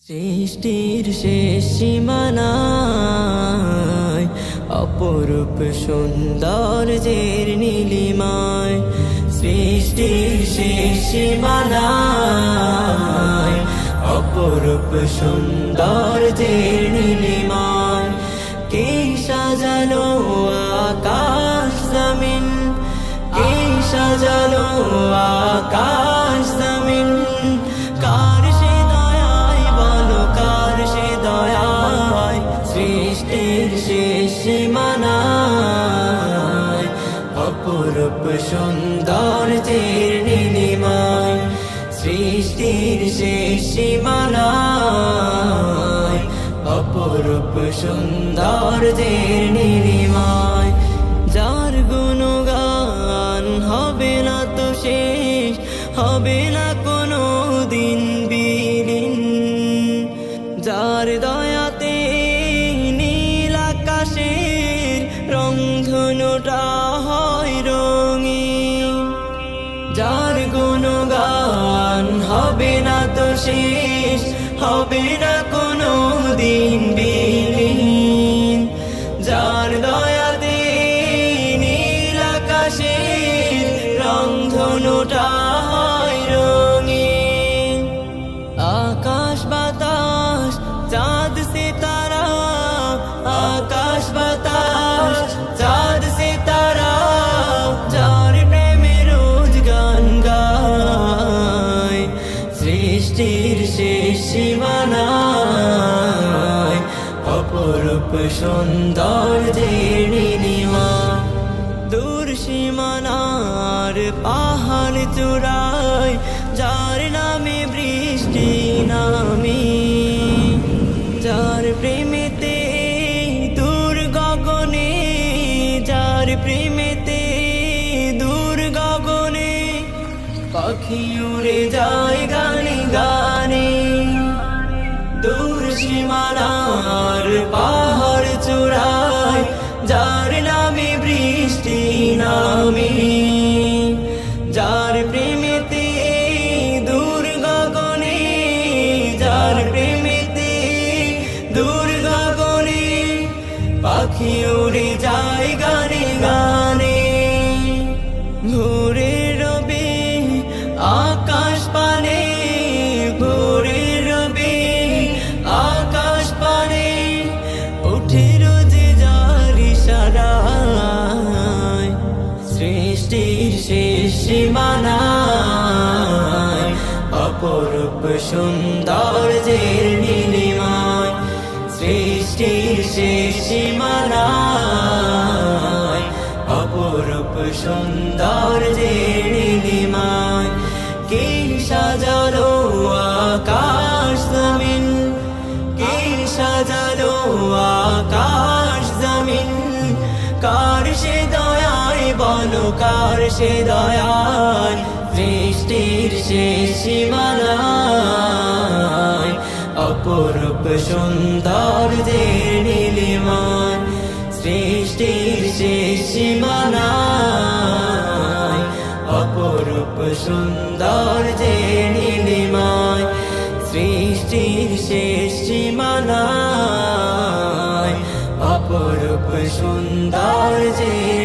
সৃষ্টির শেষ সীমানায় অপরূপ সৌন্দর্যের নীলিমায়, সৃষ্টির শেষ সীমানায় অপরূপ সৌন্দর্যের নীলিমায়। কে সাজালো আকাশ জমিন, কে সাজালো আকাশ জমিন, কার সে দয়ায় বলো কার সে দয়ায়। সৃষ্টির শেষ সীমানায় অপরূপ সৌন্দর্যের নীলিমায়, সৃষ্টির শেষ সীমানায় অপরূপ সৌন্দর্যের নীলিমায়। যার গুণগান হবে না তো শেষ, হবে না কোনো দিন বিলীন, যার দয়াতে নীল আকাশের রংধনুটা হয় রঙিন। যার গুণগান হবে না তো শেষ, হবে না কোনো দিন বিলীন, যার দয়াতে নীল আকাশের রংধনুটা হয় রঙিন। আকাশ বাতাস চাঁদ সিতারা, আকাশ বাতাস চাঁদ সিতারা, যার প্রেমে রোজ গান গায়। সৃষ্টির শেষ সীমানায় অপরূপ সৌন্দর্যের নীলিমায়। দূর সীমানার পাহাড় চূড়ায় যার নামে বৃষ্টি নামে, যার প্রেমেতে দূর গগনে, যার প্রেমেতে দূর গগনে পাখি উড়ে যায় গানে গানে। দূর সীমানার পাহাড় চূড়ায় যার নামে বৃষ্টি নামে, যার প্রেমেতে দূর গগনে, যার প্রেমেতে দূর গগনে পাখি উড়ে যায় গানে গানে। ভোরে রবে আকাশ পানে, ভোরে রবে আকাশ পানে, উঠে রোজে যার ইশারায়। সৃষ্টির শেষ সীমানায় অপরূপ সৌন্দর্যের নীলিমায়, সৃষ্টির শেষ সীমানায় অপরূপ সৌন্দর্যের নীলিমায়। কে সাজালো আকাশ জমিন, কে সাজালো আকাশ জমিন, কার সে দয়ায় বলো কার সে দয়ায়। সৃষ্টির শেষ সীমানায় অপরূপ সৌন্দর্যের নীলিমায়, সৃষ্টির শেষ সীমানায় অপরূপ সৌন্দর্যের নীলিমায়, সৃষ্টির শেষ সীমানায় অপরূপ সৌন্দর্যের